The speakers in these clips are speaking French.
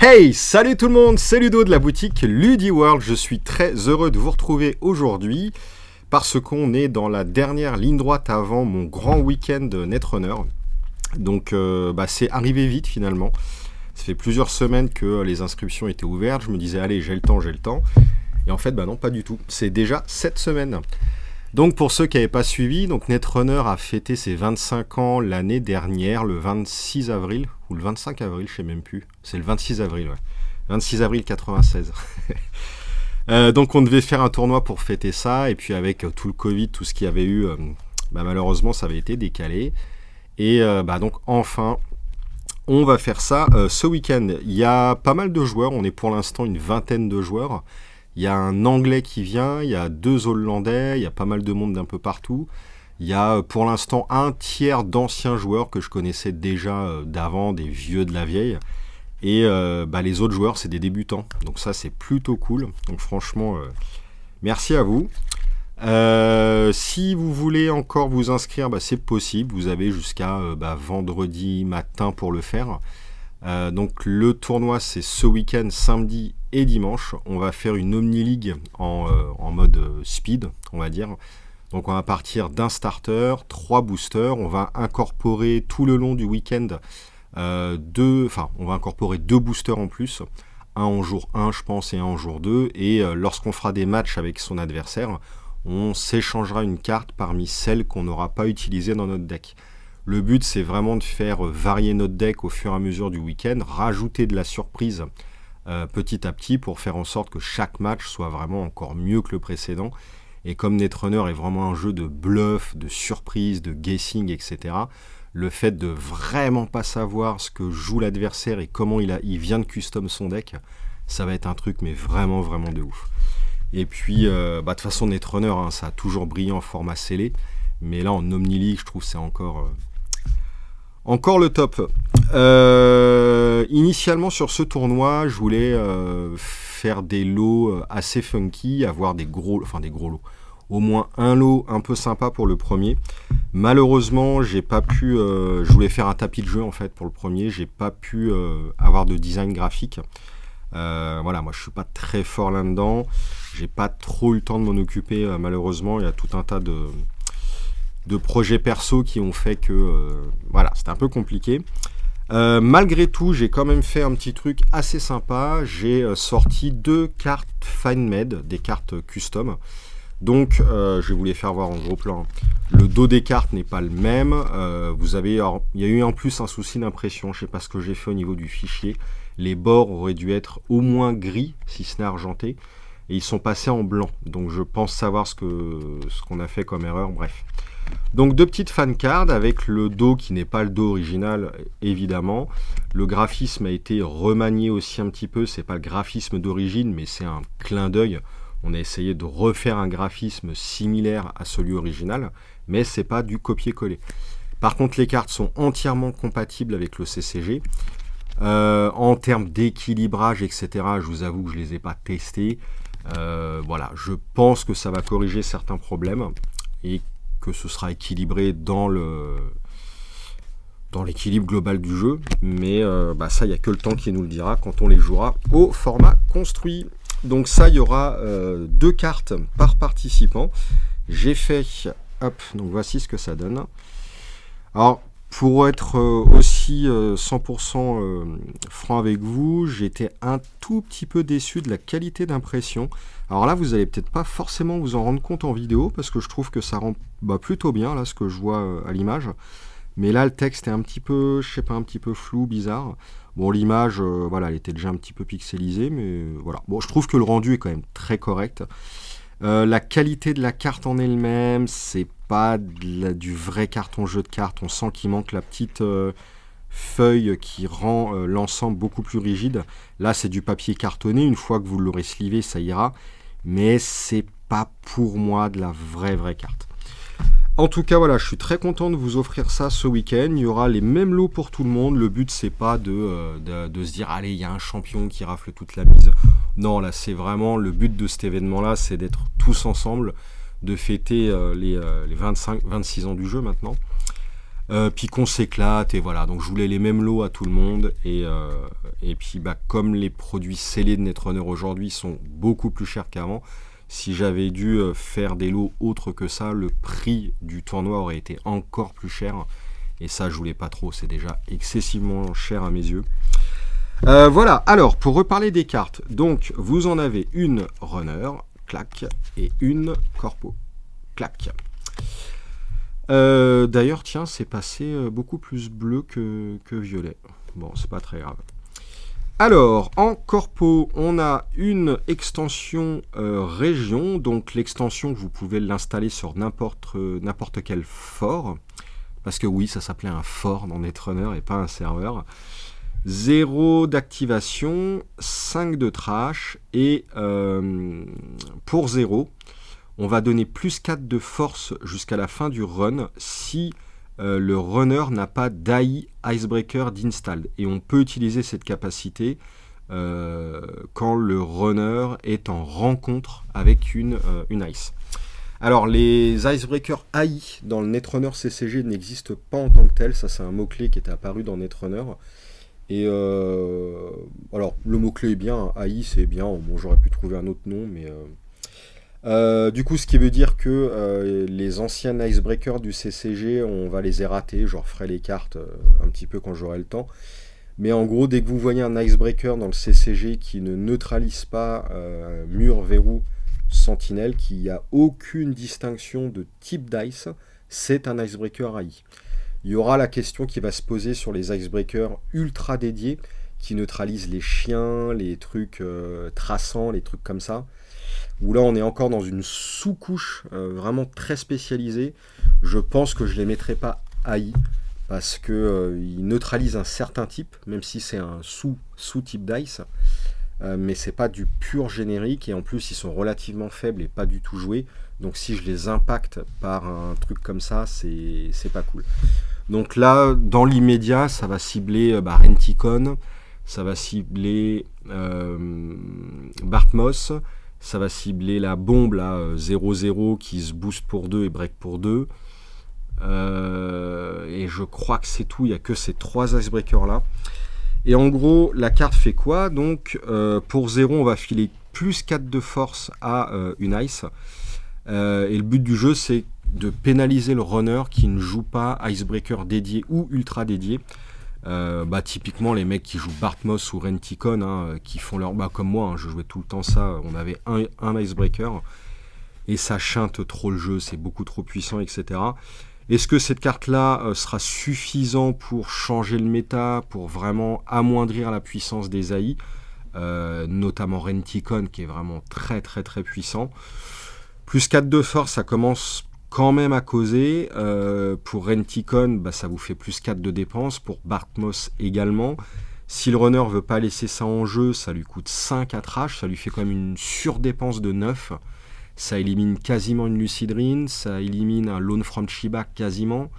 Hey, salut tout le monde, c'est Ludo de la boutique LudiWorld. Je suis très heureux de vous retrouver aujourd'hui parce qu'on est dans la dernière ligne droite avant mon grand week-end Netrunner. Donc c'est arrivé vite finalement. Ça fait plusieurs semaines que les inscriptions étaient ouvertes. Je me disais allez, j'ai le temps. Et en fait, non, pas du tout. C'est déjà cette semaine. Donc pour ceux qui n'avaient pas suivi, donc Netrunner a fêté ses 25 ans l'année dernière, le 26 avril, ou le 25 avril, je ne sais même plus. C'est le 26 avril, ouais. 26 avril 96. Donc on devait faire un tournoi pour fêter ça, et puis avec tout le Covid, tout ce qu'il y avait eu, malheureusement ça avait été décalé. Et donc enfin, on va faire ça ce week-end. Il y a pas mal de joueurs, on est pour l'instant une vingtaine de joueurs. Il y a un Anglais qui vient, il y a 2 Hollandais, il y a pas mal de monde d'un peu partout. Il y a pour l'instant un tiers d'anciens joueurs que je connaissais déjà d'avant, des vieux de la vieille. Et les autres joueurs, c'est des débutants. Donc ça, c'est plutôt cool. Donc franchement, merci à vous. Si vous voulez encore vous inscrire, c'est possible. Vous avez jusqu'à vendredi matin pour le faire. Donc le tournoi, c'est ce week-end, samedi et dimanche. On va faire une Omni League en mode speed, on va dire. Donc on va partir d'un starter, 3 boosters. On va incorporer tout le long du week-end on va incorporer 2 boosters en plus. Un en jour 1, je pense, et un en jour 2. Et lorsqu'on fera des matchs avec son adversaire, on s'échangera une carte parmi celles qu'on n'aura pas utilisées dans notre deck. Le but, c'est vraiment de faire varier notre deck au fur et à mesure du week-end, rajouter de la surprise petit à petit pour faire en sorte que chaque match soit vraiment encore mieux que le précédent. Et comme Netrunner est vraiment un jeu de bluff, de surprise, de guessing, etc., le fait de vraiment pas savoir ce que joue l'adversaire et comment il vient de custom son deck, ça va être un truc mais vraiment de ouf. Et puis, de toute façon, Netrunner, ça a toujours brillé en format scellé, mais là, en Omni League, je trouve que c'est encore le top. Initialement sur ce tournoi, je voulais faire des lots assez funky, avoir des gros lots. Au moins un lot un peu sympa pour le premier. Malheureusement, j'ai pas pu. Je voulais faire un tapis de jeu en fait pour le premier. J'ai pas pu avoir de design graphique. Moi je suis pas très fort là-dedans. J'ai pas trop eu le temps de m'en occuper malheureusement. Il y a tout un tas de projets perso qui ont fait que c'était un peu compliqué. Malgré tout, j'ai quand même fait un petit truc assez sympa. J'ai sorti 2 cartes fan-made, des cartes custom. Donc, je vais vous les faire voir en gros plan. Le dos des cartes n'est pas le même. Il y a eu en plus un souci d'impression. Je ne sais pas ce que j'ai fait au niveau du fichier. Les bords auraient dû être au moins gris, si ce n'est argenté. Et ils sont passés en blanc. Donc, je pense savoir ce qu'on a fait comme erreur. Bref. Donc 2 petites fan cards avec le dos qui n'est pas le dos original, évidemment. Le graphisme a été remanié aussi un petit peu. C'est pas le graphisme d'origine, mais c'est un clin d'œil. On a essayé de refaire un graphisme similaire à celui original, mais c'est pas du copier-coller. Par contre, les cartes sont entièrement compatibles avec le CCG. En termes d'équilibrage, etc., je vous avoue que je les ai pas testés. Je pense que ça va corriger certains problèmes et que ce sera équilibré dans l'équilibre global du jeu. Mais ça, il n'y a que le temps qui nous le dira quand on les jouera au format construit. Donc ça, il y aura 2 cartes par participant. J'ai fait, donc voici ce que ça donne. Alors, pour être aussi 100% franc avec vous, j'étais un tout petit peu déçu de la qualité d'impression. Alors là, vous allez peut-être pas forcément vous en rendre compte en vidéo, parce que je trouve que ça rend plutôt bien, là, ce que je vois à l'image. Mais là, le texte est un petit peu, un petit peu flou, bizarre. Bon, l'image, elle était déjà un petit peu pixelisée, mais voilà. Bon, je trouve que le rendu est quand même très correct. La qualité de la carte en elle-même, c'est pas du vrai carton jeu de cartes. On sent qu'il manque la petite feuille qui rend l'ensemble beaucoup plus rigide. Là, c'est du papier cartonné. Une fois que vous l'aurez slivé, ça ira. Mais c'est pas pour moi de la vraie carte. En tout cas, je suis très content de vous offrir ça ce week-end. Il y aura les mêmes lots pour tout le monde. Le but, c'est pas de se dire, allez, il y a un champion qui rafle toute la mise. Non, là, c'est vraiment le but de cet événement-là, c'est d'être tous ensemble, de fêter les 26 ans du jeu maintenant. Puis qu'on s'éclate, et voilà. Donc je voulais les mêmes lots à tout le monde, et puis comme les produits scellés de Netrunner aujourd'hui sont beaucoup plus chers qu'avant, si j'avais dû faire des lots autres que ça, le prix du tournoi aurait été encore plus cher, et ça je voulais pas trop, c'est déjà excessivement cher à mes yeux. Voilà, alors pour reparler des cartes, donc vous en avez une runner, clac, et une corpo, clac. D'ailleurs, tiens, c'est passé beaucoup plus bleu que violet. Bon, c'est pas très grave. Alors, en corpo, on a une extension région. Donc, l'extension, vous pouvez l'installer sur n'importe quel fort. Parce que oui, ça s'appelait un fort dans Netrunner et pas un serveur. 0 d'activation, 5 de trash. Et pour 0... on va donner plus 4 de force jusqu'à la fin du run si le runner n'a pas d'AI Icebreaker d'install. Et on peut utiliser cette capacité quand le runner est en rencontre avec une Ice. Alors, les Icebreaker AI dans le Netrunner CCG n'existent pas en tant que tel. Ça, c'est un mot-clé qui était apparu dans Netrunner. Et alors, le mot-clé est bien, AI c'est bien. Bon, j'aurais pu trouver un autre nom, mais... du coup, ce qui veut dire que les anciennes icebreakers du CCG, on va les errater. Je referai les cartes un petit peu quand j'aurai le temps. Mais en gros, dès que vous voyez un icebreaker dans le CCG qui ne neutralise pas mur, verrou, sentinelle, qu'il n'y a aucune distinction de type dice, c'est un icebreaker AI. Il y aura la question qui va se poser sur les icebreakers ultra dédiés qui neutralisent les chiens, les trucs traçants, les trucs comme ça. Où là on est encore dans une sous-couche vraiment très spécialisée. Je pense que je ne les mettrai pas AI parce qu'ils neutralisent un certain type, même si c'est un sous-type dice, mais c'est pas du pur générique, et en plus ils sont relativement faibles et pas du tout joués, donc si je les impacte par un truc comme ça, c'est pas cool. Donc là, dans l'immédiat, ça va cibler Renticon, ça va cibler Bartmoss, ça va cibler la bombe là, 0-0 qui se booste pour 2 et break pour 2. Et je crois que c'est tout, il n'y a que ces 3 icebreakers là. Et en gros, la carte fait quoi? Donc pour 0, on va filer plus 4 de force à une ice. Et le but du jeu, c'est de pénaliser le runner qui ne joue pas icebreaker dédié ou ultra dédié. Typiquement les mecs qui jouent Bartmoss ou Renticon, qui font leur... comme moi, je jouais tout le temps ça, on avait un icebreaker, et ça chinte trop le jeu, c'est beaucoup trop puissant, etc. Est-ce que cette carte-là sera suffisant pour changer le méta, pour vraiment amoindrir la puissance des AI, notamment Renticon, qui est vraiment très très très puissant. Plus 4 de force, ça commence quand même à causer. Pour Renticon, ça vous fait plus 4 de dépenses. Pour Bartmoss également. Si le runner veut pas laisser ça en jeu, ça lui coûte 5 à trash. Ça lui fait quand même une surdépense de 9. Ça élimine quasiment une Lucidrine. Ça élimine un Lone from Shiba quasiment.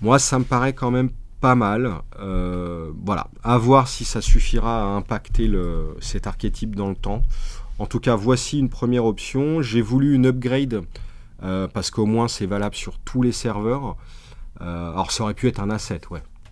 Moi, ça me paraît quand même pas mal. Voilà. À voir si ça suffira à impacter cet archétype dans le temps. En tout cas, voici une première option. J'ai voulu une upgrade parce qu'au moins c'est valable sur tous les serveurs. Alors ça aurait pu être un asset,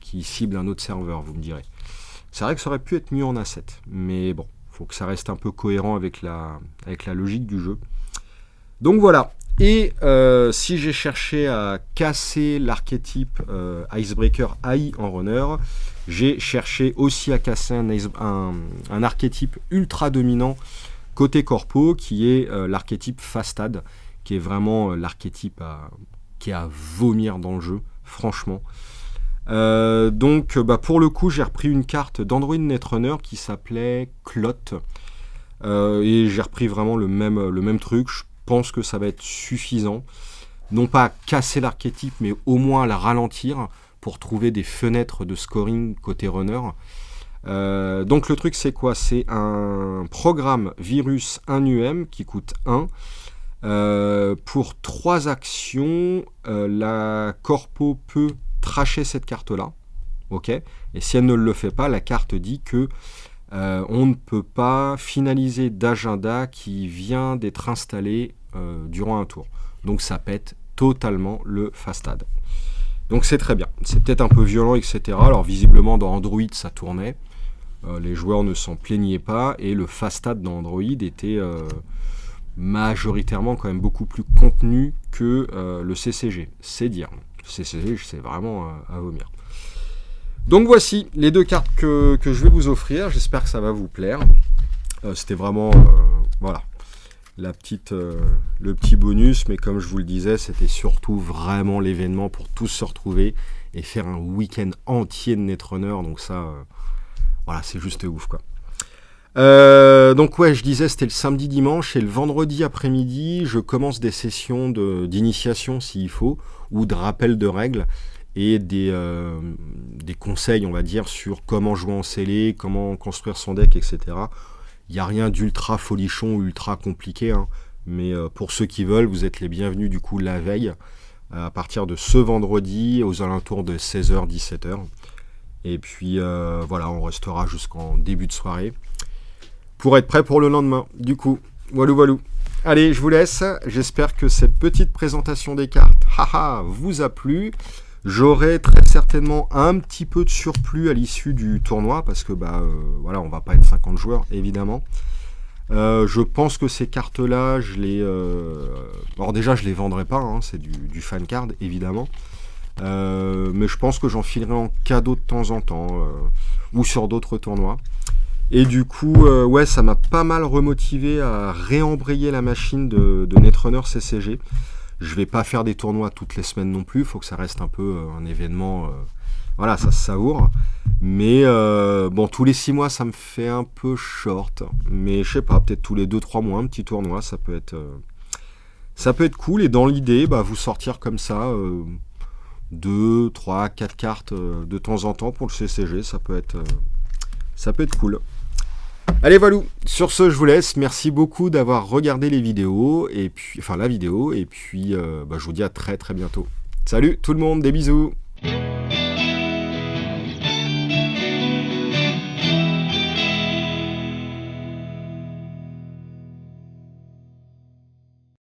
qui cible un autre serveur, vous me direz. C'est vrai que ça aurait pu être mieux en asset, mais bon, il faut que ça reste un peu cohérent avec la logique du jeu. Donc voilà. Et si j'ai cherché à casser l'archétype Icebreaker AI en runner, j'ai cherché aussi à casser un archétype ultra dominant côté corpo, qui est l'archétype Fastad, qui est vraiment l'archétype qui est à vomir dans le jeu, franchement. Donc pour le coup, j'ai repris une carte d'Android Netrunner qui s'appelait Clot, et j'ai repris vraiment le même truc. Je pense que ça va être suffisant, non pas à casser l'archétype, mais au moins à la ralentir pour trouver des fenêtres de scoring côté runner. Donc le truc c'est quoi? C'est un programme virus 1UM qui coûte 1. Pour 3 actions, la corpo peut tracher cette carte là, ok, et si elle ne le fait pas, la carte dit que on ne peut pas finaliser d'agenda qui vient d'être installé durant un tour. Donc ça pète totalement le Fastad. Donc c'est très bien. C'est peut-être un peu violent, etc. Alors visiblement dans Android ça tournait. Les joueurs ne s'en plaignaient pas et le fast-stat dans Android était majoritairement quand même beaucoup plus contenu que le CCG. C'est dire. Le CCG c'est vraiment à vomir. Donc voici les 2 cartes que je vais vous offrir. J'espère que ça va vous plaire. C'était vraiment voilà, le petit bonus, mais comme je vous le disais, c'était surtout vraiment l'événement pour tous se retrouver et faire un week-end entier de Netrunner. Donc ça, voilà, c'est juste ouf quoi. Donc ouais, je disais, c'était le samedi, dimanche, et le vendredi après-midi, je commence des sessions d'initiation s'il faut, ou de rappel de règles, et des conseils, on va dire, sur comment jouer en scellé, comment construire son deck, etc. Il n'y a rien d'ultra folichon ou ultra compliqué, hein, mais pour ceux qui veulent, vous êtes les bienvenus du coup la veille, à partir de ce vendredi, aux alentours de 16h, 17h. Et puis voilà, on restera jusqu'en début de soirée, pour être prêt pour le lendemain. Du coup, walou. Allez, je vous laisse. J'espère que cette petite présentation des cartes, vous a plu. J'aurai très certainement un petit peu de surplus à l'issue du tournoi, parce que voilà, on va pas être 50 joueurs, évidemment. Je pense que ces cartes-là, alors déjà, je les vendrai pas, hein, c'est du fan card, évidemment. Mais je pense que j'en filerai en cadeau de temps en temps, ou sur d'autres tournois. Et du coup, ouais, ça m'a pas mal remotivé à réembrayer la machine de Netrunner CCG. Je vais pas faire des tournois toutes les semaines non plus, il faut que ça reste un peu un événement, voilà, ça se savoure. Mais bon, tous les 6 mois, ça me fait un peu short. Mais je sais pas, peut-être tous les 2-3 mois, un petit tournoi, ça peut être cool. Et dans l'idée, vous sortir comme ça, 2, 3, 4 cartes de temps en temps pour le CCG, ça peut être cool. Allez, voilà, sur ce je vous laisse, merci beaucoup d'avoir regardé les vidéos, et puis, la vidéo, et puis je vous dis à très très bientôt. Salut tout le monde, des bisous.